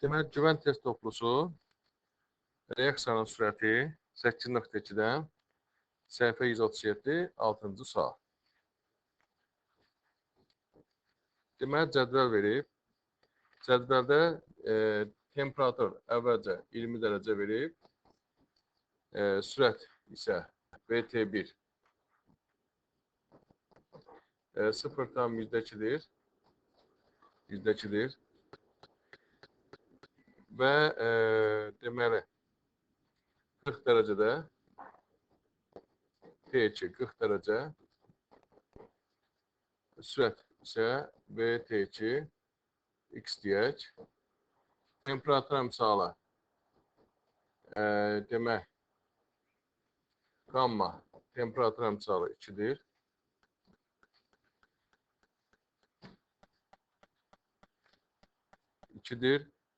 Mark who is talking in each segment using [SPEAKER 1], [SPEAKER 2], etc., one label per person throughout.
[SPEAKER 1] Deməli, güvən test toplusu reaksiyanın sürəti 8.2-dən səhifə 137, 6-cı sual. Deməli, cədvəl verib. Cədvəldə temperatur əvvəlcə 20 dərəcə verib. Sürət isə VT1 0,2'dir. %2'dir. Və deməli 40 dərəcədə T2 40 dərəcə sürət isə VT2 X deyək. Temperatur əmsalı demək gamma temperatur əmsalı 2'dir.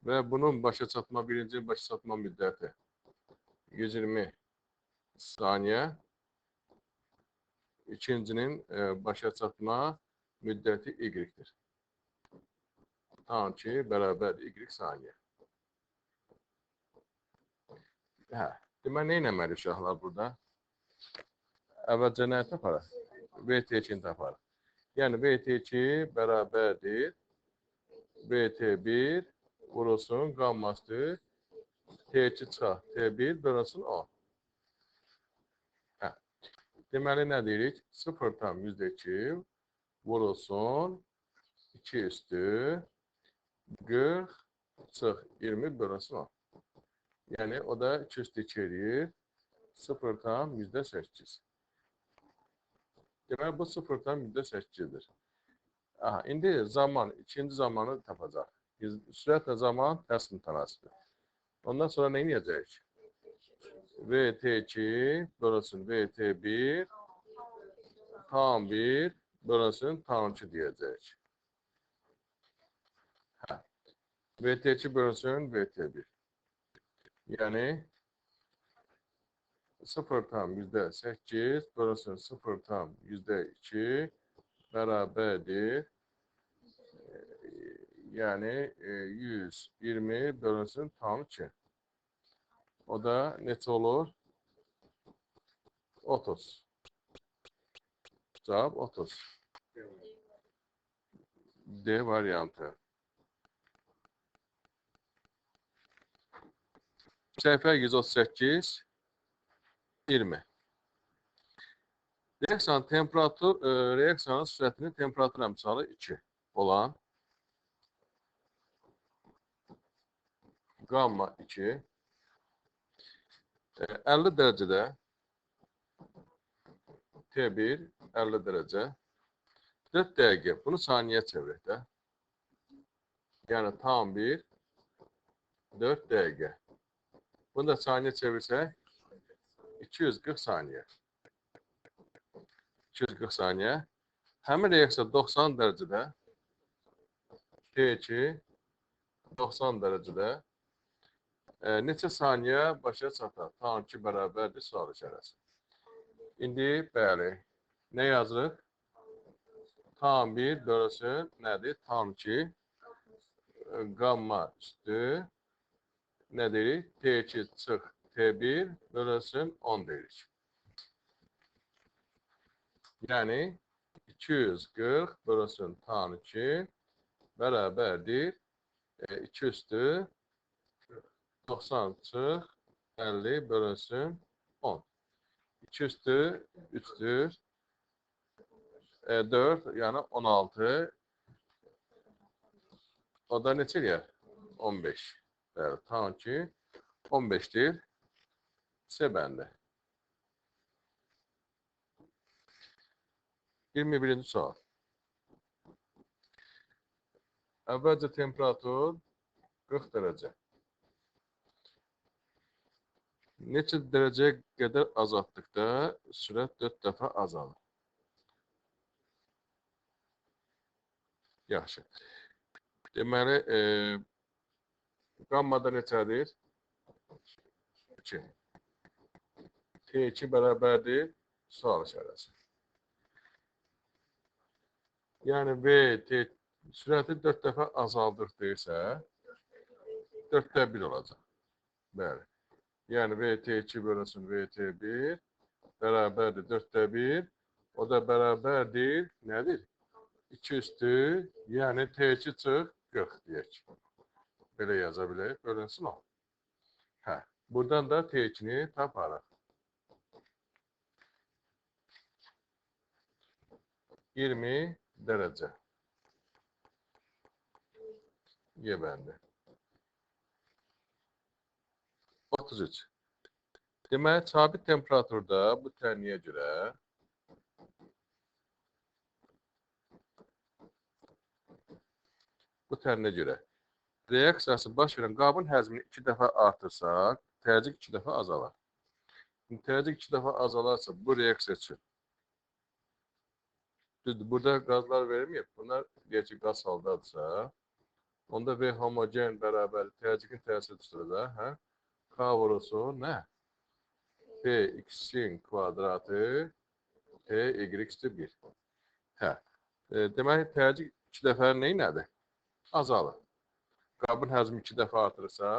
[SPEAKER 1] Və bunun başa çatma, birinci başa çatma müddəti 120 saniyə. İkincinin başa çatma müddəti Y-dir. Tam ki, bərabər Y saniyə. Demək, nə eləməli uşaqlar burada? Əvvəlcə nə taparıq? VT2-ni taparıq. Yəni, VT2 bərabərdir. VT1 vurulsun, qamması T2 çıxaq, T1 bölünsün 10. Deməli, nə deyirik? 0,2 vurulsun 2 üstü 40 çıx 20 bölünsün 10. Yəni, o da 2 üstü 2 edir 0,8. Deməli, bu 0,8'dir. İndi zaman, ikinci zamanı tapacaq. Sürətlə zaman tərs mütənasibdir. Ondan sonra nə edəcəyik? VT2 bölünsün VT1 tam 1 bölünsün tam 2 deyəcəyik. VT2 bölünsün VT1. Yəni 0,8 bölünsün 0,2 bərabərdir. Yəni 120 bölünsün tam 2. O da neçə olur? 30. Cavab 30. D variantı. Səhifə 138, 20. Reaksiyanın reaksiyanın sürətinin temperatur əmsalı 2 olan gamma 2 50 dərəcədə T1 50 dərəcə 4 dəqiqə. Bunu saniyə çevirək də. Yəni tam 1 4 dəqiqə. Bunu da saniyə çevirsək 240 saniyə. 240 saniyə. Həmin reaksiya 90 dərəcədə T2 90 dərəcədə neçə saniyə başa çatar? Tam ki, bərabərdir sual işarəsi. İndi, bəli, nə yazırıq? Tam 1 bölünsün, nədir? Tam 2 gamma üstü nə deyirik? T2 çıx T1 bölünsün 10 deyirik. Yəni 240 bölünsün tam 2 bərabərdir 2 üstü 90 çıx 50 bölünsün 10. 2 üstü 3'dür. 4 yəni 16. O da neçə eləyər? 15. Bəli, tam ki 15'dir. C bəndi. 21-ci sual. Əvvəlcə temperatur 40 dərəcə. Neçə dərəcəyə qədər azaltdıqda sürət 4 dəfə azalır. Yaxşı. Deməli, qammada neçədir? 2. T2 bərabərdir sual işarəsi. Yəni, sürəti 4 dəfə azaldıq deyirsə, 4'te 1 olacaq. Bəli. Yəni VT2 bölünsün VT1 bərabərdir 4'te 1. O da bərabərdir nədir? 2 üstü, yəni T2 çıx 40 deyək. Belə yaza bilərik, bölünsün o. Hə, buradan da T2'ni taparıq. 20 dərəcə. Y bəndi. 33. Deməli, sabit temperaturda bu tənliyə görə reaksiyası baş verən qabın həzmini 2 dəfə artırsaq, təzyiq 2 dəfə azalar. Təzyiq 2 dəfə azalarsa bu reaksiya üçün düzdür, burada qazlar verilməyib. Bunlar deyək ki, qaz haldadırsa, onda V homogen bərabər təzyiqin təsiri düşürəcək. Hə? K vurulsun nə? P x-in kvadratı P y üstü 1. Hə. Demək, təzyiq 2 dəfə nədir? Azalır. Qabın həzmi 2 dəfə artırırsa,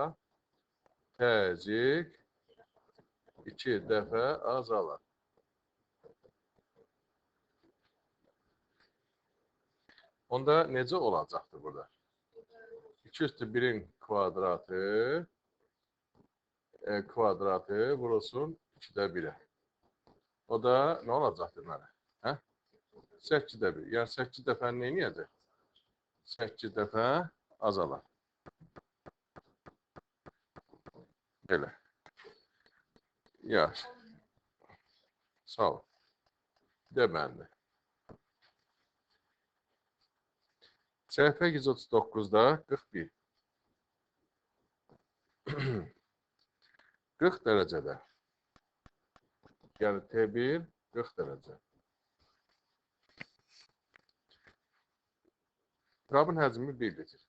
[SPEAKER 1] təzyiq 2 dəfə azalır. Onda necə olacaqdır burada? 2 üstü 1'in kvadratı vurulsun 2'də 1'e. O da nə olacaq deməli? Hə? 8'də 1. Yəni 8 dəfə neyəcək? 8 dəfə azalar. Belə. Yaxşı. Sağ ol. Deməli. Səhifə 139'da 41. 40 dərəcədə. Yəni T1 40 dərəcə. Qabın həcmi 1 litr.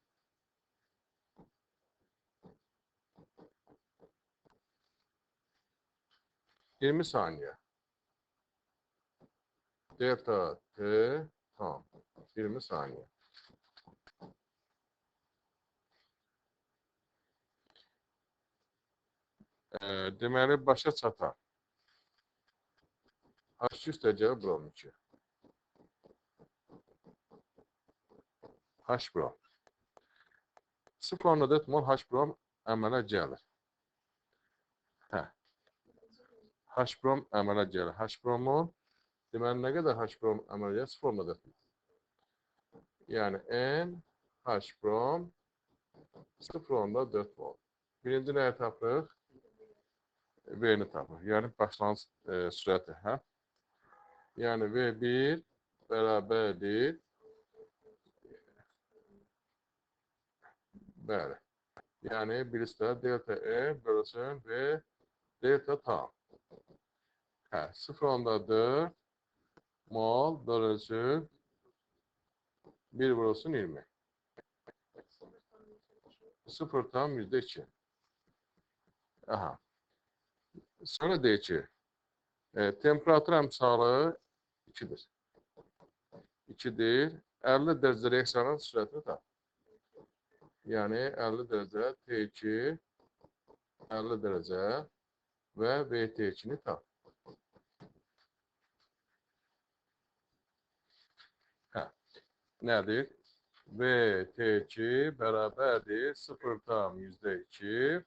[SPEAKER 1] ...20 saniyə. Delta T tam. 20 saniyə. Deməli, başa çatar. H2 üstəcəli brom 2. H brom. 0,4 mol H brom əmələ gəlir. Hə. H brom əmələ gəlir. H bromun, deməli, nə qədər H brom əmələ gəlir? 0,4 mol. Yəni, N H brom 0,4 mol. Birinci nəyə tapırıq? V-ni tapır. Yəni, başlanğıc sürəti, hə? Yəni, V1 bərabərdir. Bəli. Yəni, birisi delta E bölünsün V delta tam. Hə, 0,4 mol bölünsün 1 vurulsun 20. 0 tam %2. Aha. Sonra deyək ki, temperatur əmsalı 2'dir. 2'dir. 50 dərəcə reaksiyanın sürətini tap. Yəni 50 dərəcə T2, 50 dərəcə və VT2'ni tap. Hə. Nədir? VT2 bərabərdir 0 tam %2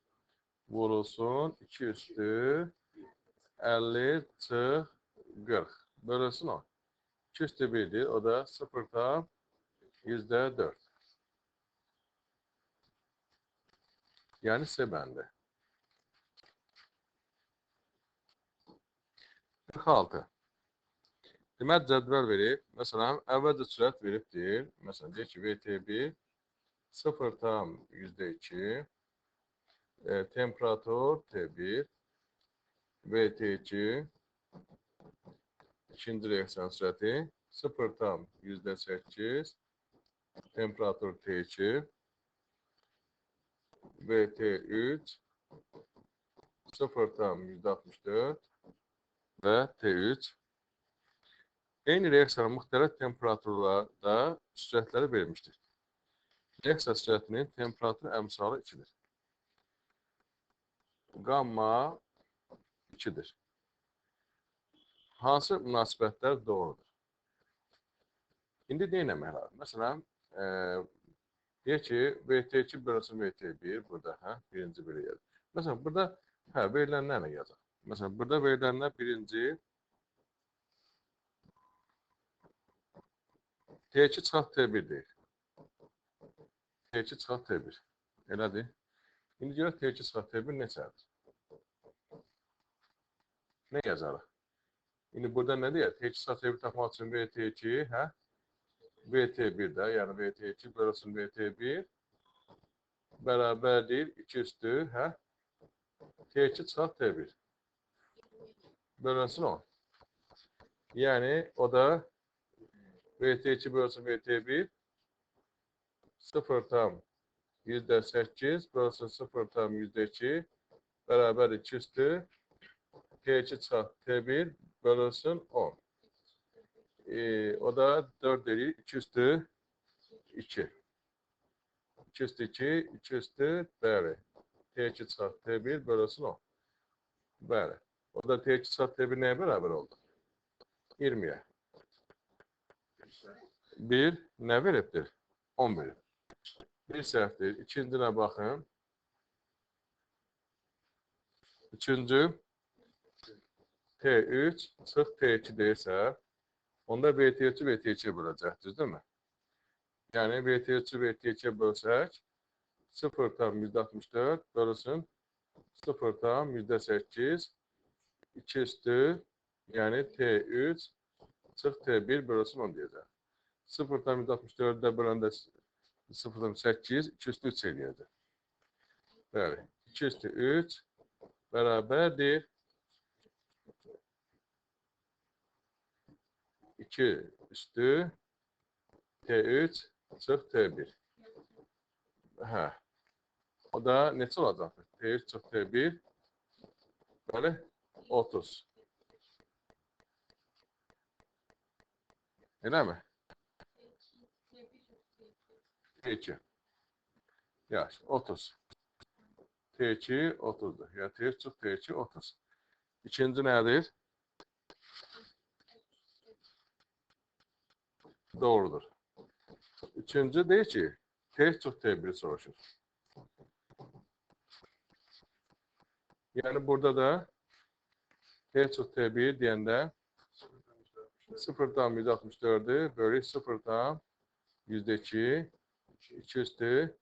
[SPEAKER 1] vurulsun 2 üstü 50 çıx 40. Bölünsün o. 2 üstü 1'dir. O da 0 tam %4. Yəni C bəndi. 46. Demək, cədvəl verib. Məsələn, əvvəlcə sürət veribdir. Məsələn, deyək ki, VT1 0 tam %2 temperatur T1 VT2 ikinci reaksiyan sürəti 0 tam %8 temperatur T2 VT3 0 tam %64 və T3 eyni reaksiyanın müxtəlif temperaturlarda sürətləri verilmişdir. Reaksiya sürətinin temperatur əmsalı 2'dir. Gamma 2'dir. Hansı münasibətlər doğrudur? İndi deyinəmək lazım. Məsələn, deyək ki, VT2 bölünsün VT1 burada, birinci biri yazır. Məsələn, burada verilənlərlə yazaq. Məsələn, burada verilənlər birinci T2 çıxaq T1 deyir. T2 çıxaq T1. Elədir. İndi görək T2 çıxaq T1 neçədir? Ne yazarıq? İndi burada nə deyək? T2 çıxaq T1 tapmaq üçün VT2, VT1 də, yəni VT2 bölünsün VT1 bərabərdir 2 üstü, T2 çıxaq T1 bölünsün 10. Yəni, o da VT2 bölünsün VT1 0,8 bölünsün 0,2 bərabər 2 üstü T2 çıxaq T1 bölünsün 10. O da 4 deyil, 2 üstü 2. 2 üstü 2, 2 üstü bəli. T2 çıxaq T1 bölünsün 10. Bəli. O da T2 çıxaq T1 nəyə bərabər oldu? 20'ye. 1 nə veribdir? 10 verib. Bir səhvdir. İkincinə baxın. Üçüncü T3 çıx T2 deyirsə, onda VT3 VT2'ye böləcək, düzdür mü? Yəni VT3 VT2'ye bölsək 0,64 bölünsün 0,8 2 üstü yəni T3 çıx T1 bölünsün 10 deyəcək. 0,64'də böləndə 0,8 2 üstü 3 eləyəcək. Bəli. 2 üstü 3 bərabərdir 2 üstü T3 çıx T1. O da neçə olacaqdır? T3 çıx T1 bəli 30. Elə mi? T2. Yaxşı, 30. T2 30'dur. Ya T3 çıx T2 30. İkinci nədir? Doğrudur. Üçüncü deyir ki, T3 çıx T1 soruşur. Yəni burada da T3 çıx T1 deyəndə 0,164'ü bölü 0,2 2 üstü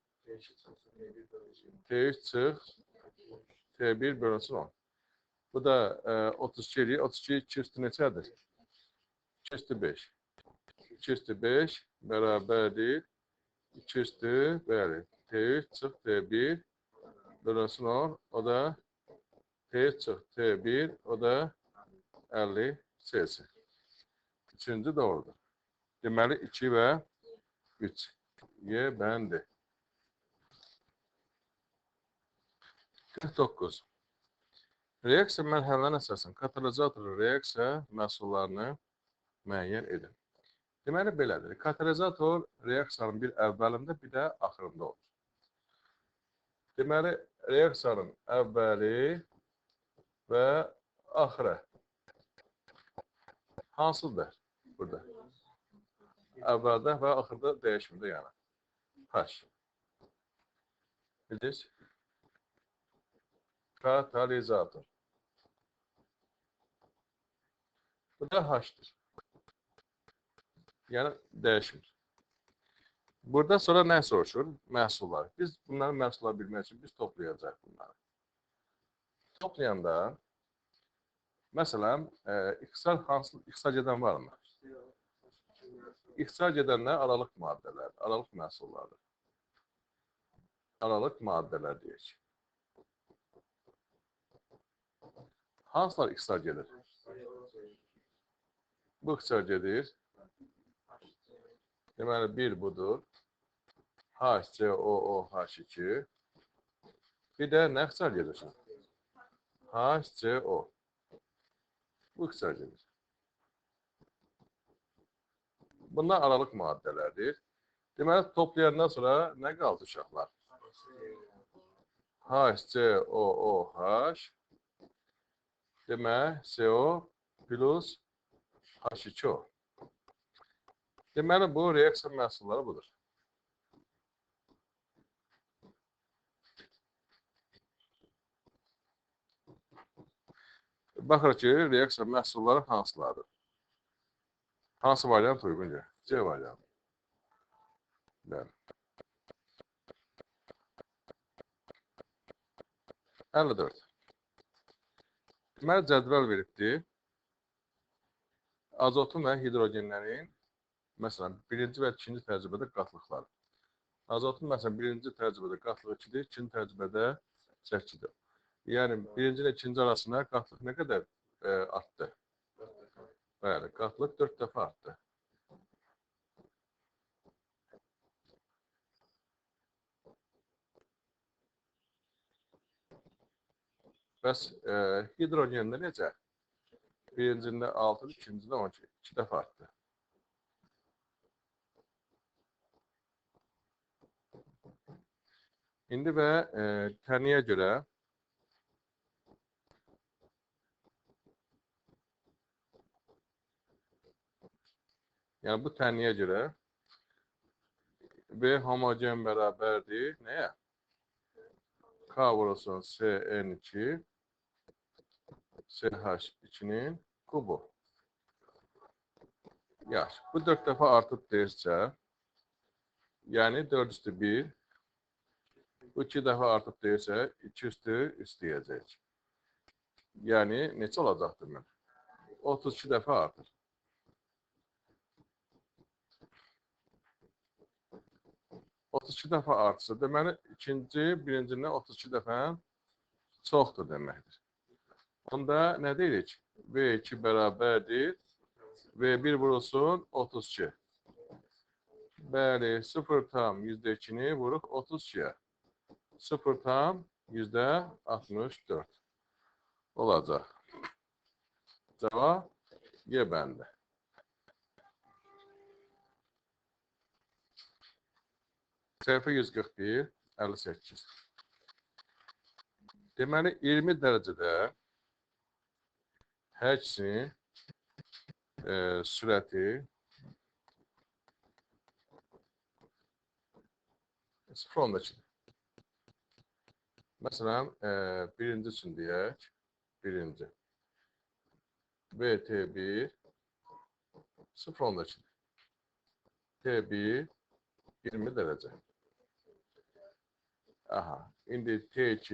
[SPEAKER 1] T3 çıx T1 bölünsün 10. Bu da 32 eləyir. 32 2 üstü neçədir? 2 üstü 5. 2 üstü 5 bərabərdir 2 üstü bəli. T3 çıx T1 bölünsün 10. O da T3 çıx T1 o da 50 Cc. Üçüncü doğrudur. Deməli 2 və 3. Y bəndi. 49. Reaksiya mərhələlərinin əsasən katalizator reaksiya məhsullarını müəyyən edin. Deməli belədir. Katalizator reaksiyanın bir əvvəlində, bir də axırında olur. Deməli reaksiyanın əvvəli və axırı hansıdır burada? Əvvəldə və axırda dəyişmirdə yəni. H. Bilirsiniz? Katalizator. Bu da H'dir. Yəni dəyişmir. Burada sonra nə soruşur? Məhsullar. Biz bunların məhsulları bilmək üçün biz toplayacaq bunları. Toplayanda məsələn, ixrac edən varmı? İxrac edənlər aralıq maddələr, aralıq məhsullardır. Aralıq maddələr deyək. Hansılar ixrac edir? Bu ixrac edir. Deməli, bir budur. HCOOH2. Bir də nə ixrac edirsən? HCO. Bu ixrac edir. Bunlar aralıq maddələrdir. Deməli, toplayandan sonra nə qaldı uşaqlar? HCOOH demək CO plus H2O. Deməli, bu reaksiya məhsulları budur. Baxır ki, reaksiya məhsulları hansılardır? Hansı variant uyğundur? C variantı. Bəli. 54. Deməli, cədvəl veribdir. Azotun və hidrogenlərin, məsələn, birinci və ikinci təcrübədə qatlıqları. Azotun, məsələn, birinci təcrübədə qatlığı 2-dir, ikinci təcrübədə 8-dir. Yəni, birinci ilə ikinci arasında qatlıq nə qədər artdı? Bəli, qatlıq 4 dəfə artdı. Bəs hidrogendə necə? Birincində 6, ikincində 12. 2 dəfə artdı. İndi və təniyə görə yəni bu təniyə görə V homogen bərabərdir nəyə? K vurulsun CN2 CH2-nin kubu. Yaxşı, bu 4 dəfə artıb deyirsə, yəni 4 üstü 1, bu 2 dəfə artıb deyirsə, 2 üstü istəyəcək. Yəni, neçə olacaqdır mən? 32 dəfə artır. $32 dəfə artırsa, deməli, ikinci, birincindən 32 dəfə çoxdur deməkdir. Onda nə deyirik? V2 bərabərdir. V1 vurulsun 32. Bəli, 0,2-ni vuruq 32-yə. 0,64 olacaq. Cavab Y bəndi. Səhifə 141, 58. Deməli, 20 dərəcədə hər ikisinin sürəti 0,2-dir. Məsələn, birinci üçün deyək, birinci. VT1 0,2-dir. T1 20 dərəcə. Aha, indi T2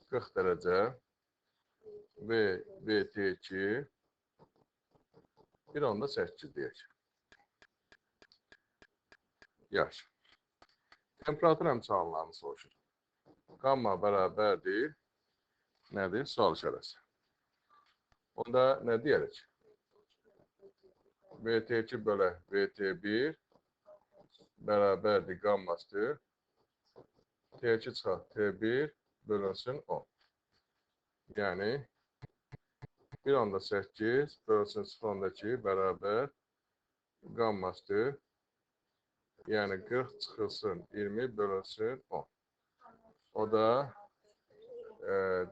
[SPEAKER 1] 40 dərəcə və VT2 1,8 deyək. Yaxşı. Temperatur əmsallarını soruşur. Qamma bərabərdir. Nədir? Sual işarəsi. Onda nə deyərik? VT2 bölə VT1 bərabərdir qammasıdır. T2 çıxaq T1 bölünsün 10. Yəni 1,8 bölünsün 0,2 bərabər qammasıdır. Yəni 40 çıxılsın 20 bölünsün 10. O da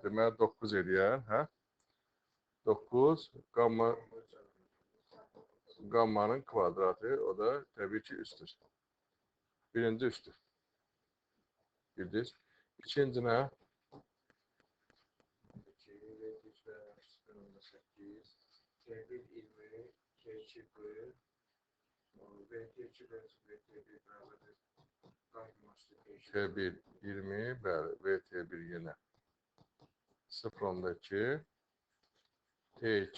[SPEAKER 1] deməli 9 eləyər, hə? 9 qammanın kvadratı, o da təbii ki üstür. Birinci üstür. Bildiniz. İkinci nə? T1 20, bəli, VT1 yenə 0,2, T2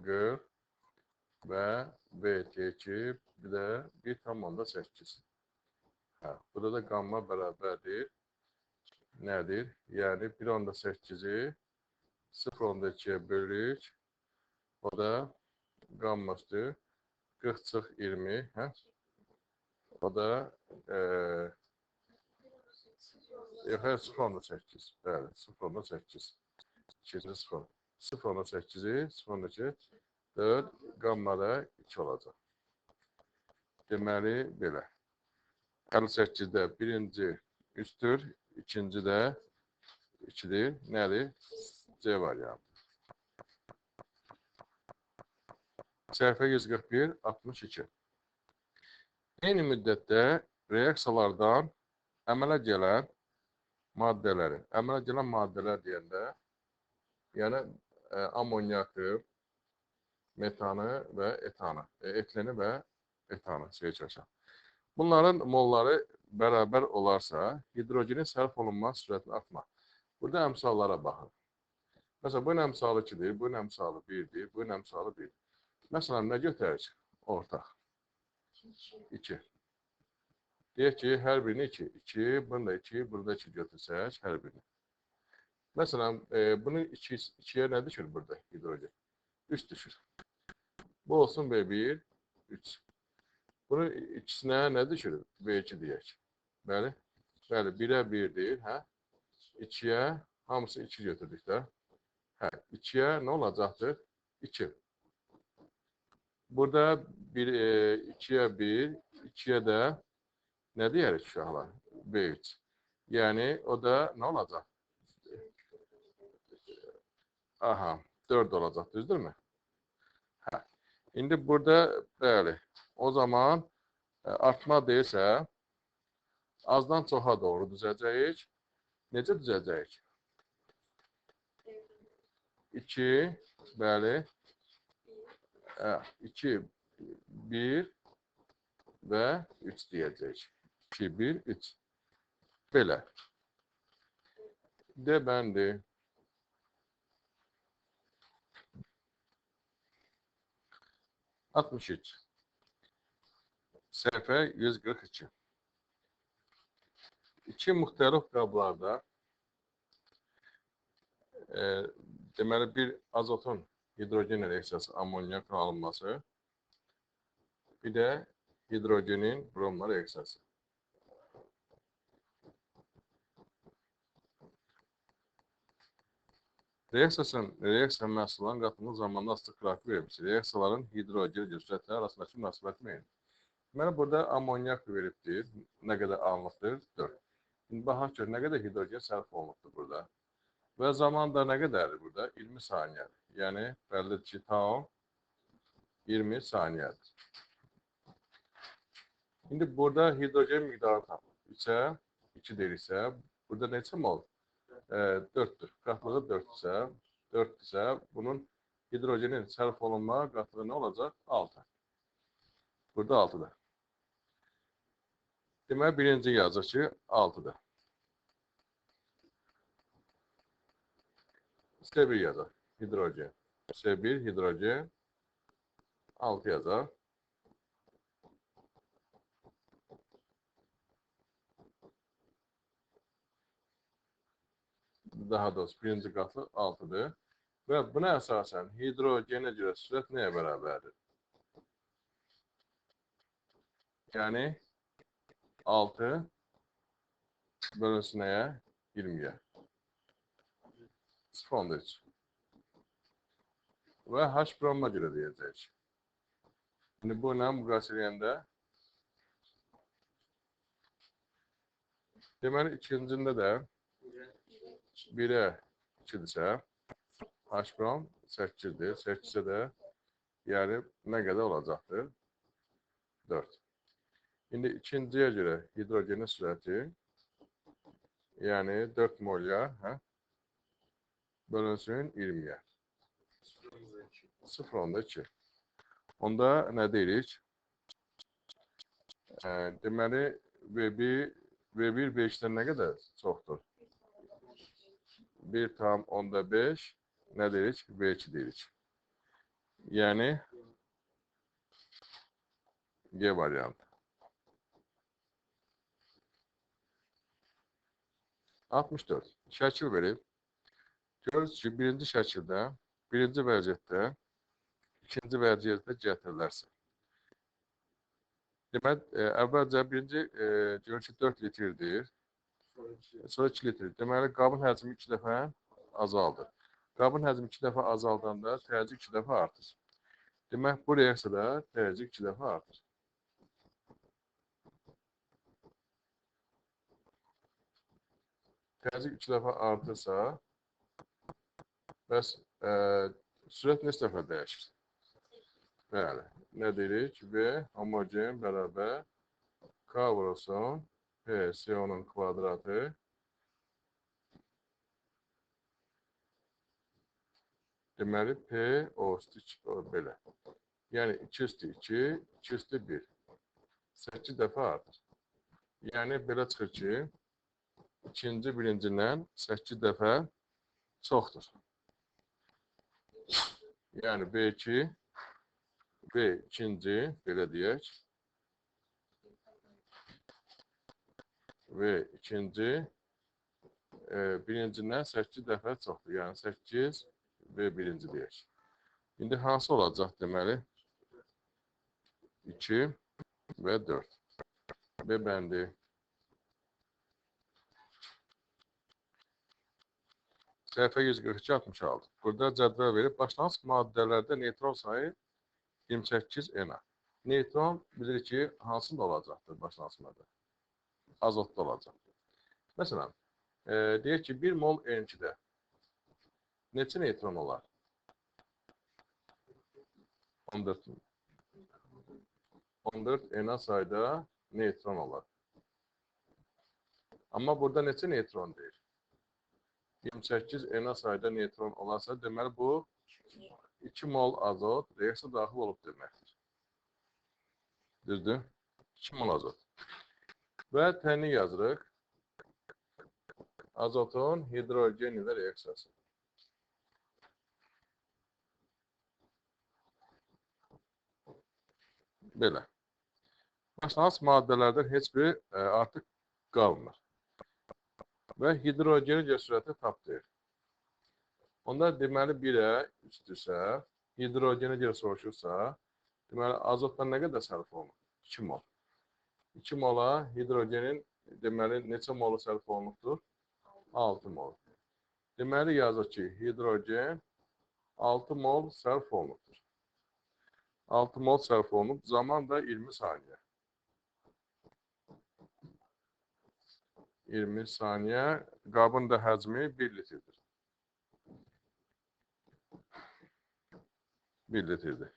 [SPEAKER 1] 40 və VT2 bir də 1,8. Hə, burada da qamma bərabərdir. Nədir? Yəni 1,8-i 0,2-yə bölürük. O da qammasıdır. 40 çıx 20, hə? O da 0,8. Bəli, 0,8. İkinci 0. 0,8-i 0,2 4 qammada 2 olacaq. Deməli, belə. 58-də birinci 3'tür, ikinci də 2'dir. Nədir? C variantı. Səhifə 141, 62. Eyni müddətdə reaksiyalardan əmələ gələn maddələr deyəndə, yəni amonyakı, metanı və etanı, etileni və etanı seçəcəm. Bunların molları bərabər olarsa, hidrogenin sərf olunma sürətini artmaq. Burada əmsallara baxın. Məsələn, bu əmsalı 2'dir, bu əmsalı 1'dir, bu əmsalı 1'dir. Məsələn, nə götürərik? Ortaq. 2. Deyək ki, hər birini 2. 2, bunu da 2, burada 2 götürsək, hər birini. Məsələn, bunun 2'yə nə düşür burada hidrogen? 3 düşür. Bu olsun B1, 3. Bunun ikisinə nə düşür? B2 deyək. Bəli, 1'ə 1'dir, hə? 2'yə, hamısı 2 götürdük də. Hə, 2'yə nə olacaqdır? 2. Burada 2'yə 1, 2'yə də nə deyərik uşaqlar? B3. Yəni, o da nə olacaq? Aha, 4 olacaq, düzdürmü? Hə. İndi burada, bəli, o zaman artma deyilsə, azdan çoxa doğru düzəcəyik. Necə düzəcəyik? 2, bəli, 2, 1 və 3 deyəcəyik. 2, 1, 3. Belə. D bəndi. Altmış üç. Səhifə 142. İki müxtəlif qablarda deməli bir azotun hidrogen reaksiyası amonyak alınması, bir də hidrogenin bromla reaksiyası. Reaksiya məhsullarının qatılımı zamanında asılı qrafiq verilmişdir. Reaksiyaların hidrogen sürətləri arasındakı münasibət müəyyən. Deməli, burada amonyak veribdir. Nə qədər alınıbdır? 4. İndi baxaq ki, nə qədər hidrogen sərf olunubdur burada. Və zaman da nə qədərdir burada? 20 saniyədir. Yəni, bəllidir ki, tam 20 saniyədir. İndi burada hidrogen miqdarı tapılır. 3'ə 2 deyirsə, burada neçə mol? 4'tür. Qatlığı 4'sə, bunun hidrogenin sərf olunma qatlığı nə olacaq? 6. Burada 6'dır. Deməli, birinci yazır ki, 6'dır. S1 yazar, hidrogen. S1, hidrogen, 6 yazar. Daha doğrusu birinci qatlı 6'dır. Və buna əsasən hidrogenə görə sürət nəyə bərabərdir? Yəni 6 bölünsün nəyə? 20'yə. 0.3. Və H bromuna görə deyəcəyik. Şimdi bu ilə müqayisə edəndə deməli ikincində də 1'ə 2'dirsə H brom 8'dir. 8'ə də yəni nə qədər olacaqdır? 4. İndi ikinciyə görə hidrogenin sürəti yəni 4 molyar bölünsün 20'yə. 0.2. Onda nə deyirik? Deməli V1 5'dən nə qədər çoxdur? 1,5 nə deyirik? V2 deyirik. Yəni G variantı. 64. Şəkil verib. Görürsünüz ki, birinci şəkildə, birinci vəziyyətdə, ikinci vəziyyətdə gətirilərsə. Demək, əvvəlcə birinci görürsünüz ki, 4 litrdir. Sonra 2 litr. Deməli, qabın həcmi 2 dəfə azaldı. Qabın həcmi 2 dəfə azaldanda təzyiq 2 dəfə artır. Demək, bu reaksiyada təzyiq 2 dəfə artır. Təzyiq 2 dəfə artırsa, bəs sürət neçə dəfə dəyişir? Bəli. Nə deyirik? V homogen bərabər K vurulsun P CO-nun kvadratı deməli P o üstü 2 belə. Yəni 2 üstü 2, 2 üstü 1. 8 dəfə artır. Yəni belə çıxır ki, ikinci birincindən 8 dəfə çoxdur. Yəni B2, B ikinci, belə deyək. V ikinci, birincindən 8 dəfə çoxdur. Yəni 8, V birinci deyək. İndi hansı olacaq deməli? 2 və 4. B bəndi. Səhifə 142-66. Burada cədvəl verib, başlanğıc maddələrdə neytron sayı 28 NA. Neytron bilir ki, hansında olacaqdır başlanğıc maddə? Azotda olacaq. Məsələn, deyək ki, 1 mol N2-də neçə neytron olar? 14. 14 NA sayda neytron olar. Amma burada neçə neytron deyir? 28 NA sayda neytron olarsa, deməli bu 2 mol azot reaksiya daxil olub deməkdir. Düzdür? 2 mol azot. Və təni yazırıq. Azotun hidrogen ilə reaksiyası. Belə. Başlanğıc maddələrdən heç biri artıq qalmır. Və hidrogen sürəti tapdıyıq. Onda deməli 1-ə üstdürsə, hidrogeni görə soruşursa, deməli azotdan nə qədər sərf olunur? 2 mol. 2 mola hidrogenin deməli neçə molu sərf olunubdur? 6 mol. Deməli yazır ki, hidrogen 6 mol sərf olunubdur. 6 mol sərf olunub, zaman da 20 saniyə. 20 saniyə, qabın da həcmi 1 litrdir. 1 litrdir.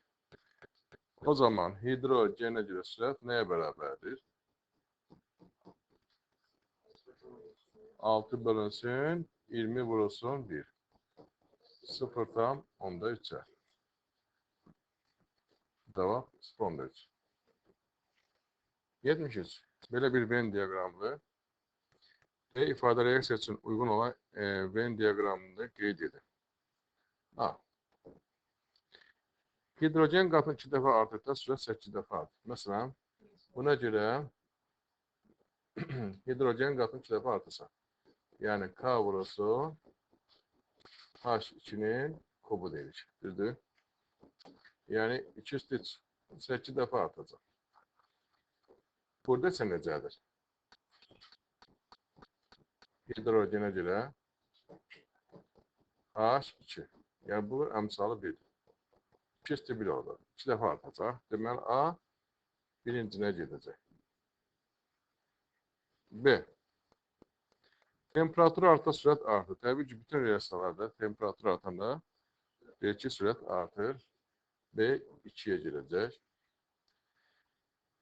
[SPEAKER 1] O zaman hidrogenə görə sürət nəyə bərabərdir? 6 bölünsün, 20 vurulsun 1. 0,3'e. Devam, 0,3. 73. Belə bir Venn diaqramıdır. Və ifadə reaksiya üçün uyğun olan Venn diaqramını qeyd edin. A. Hidrogen qatını 2 dəfə artıqda sürət 8 dəfə artır. Məsələn, buna görə hidrogen qatını 2 dəfə artırsa, yəni K vurulsun H2'nin kubu deyirik. Düzdür? Yəni 2 üstü 8 dəfə artacaq. Burada isə necədir? Hidrogenə görə H2. Yəni bu əmsalı 1'dir. 2 üstü 1 oldu. 2 dəfə artacaq. Deməli A birincinə gedəcək. B. Temperatur artsa sürət artır. Təbii ki, bütün reaksiyalarda temperatur artanda B2 sürət artır. B 2'ye gedəcək.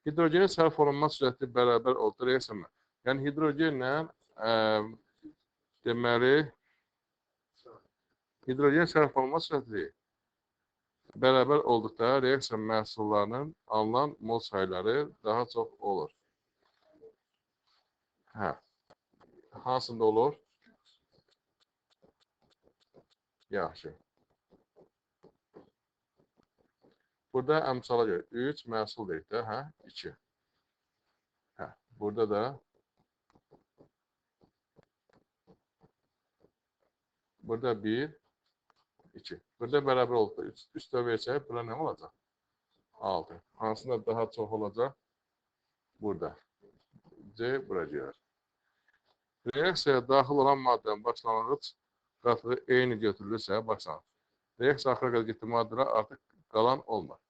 [SPEAKER 1] Hidrogenin sərf olunma sürəti bərabər oldu reaksiya. Yəni hidrogenlə deməli hidrogen sərf olunma sürəti bərabər olduqda reaksiya məhsullarının alınan mol sayları daha çox olur. Hə. Hansında olur? Yaxşı. Burada əmsala görə 3 məhsul deyik də, hə? 2. Hə. Burada da burada 1, 2. Burada bərabər oldu. 3'də versək, burada nə olacaq? 6. Hansında daha çox olacaq? Burada. C bura gəlir. Reaksiyaya daxil olan maddənin başlanğıc qatlığı eyni götürülürsə, başlanğıc. Reaksiya axıra qədər getdiyi maddələr artıq qalan olmaz.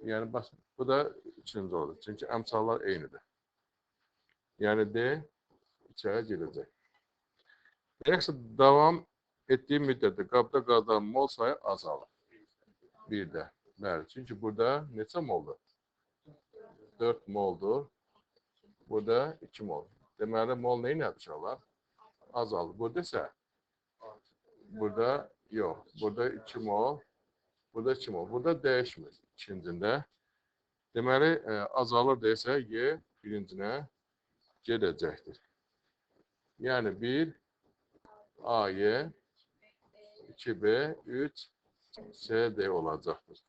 [SPEAKER 1] Yəni, bu da 3-cü olur. Çünki əmsallar eynidir. Yəni, D 2'ye gedəcək. Reaksiya davam etdiyi müddətdə qabda qazanan mol sayı azalır. Bir də. Bəli, çünki burada neçə moldur? 4 moldur. Burada 2 mol. Deməli, mol nə ilə uşaqlar? Azalır. Burada isə burada yox. Burada 2 mol. Burada 2 mol. Burada dəyişmir ikincində. Deməli, azalır desə, Y birincinə gedəcəkdir. Yəni 1 AY, 2B, 3 CD olacaqdır.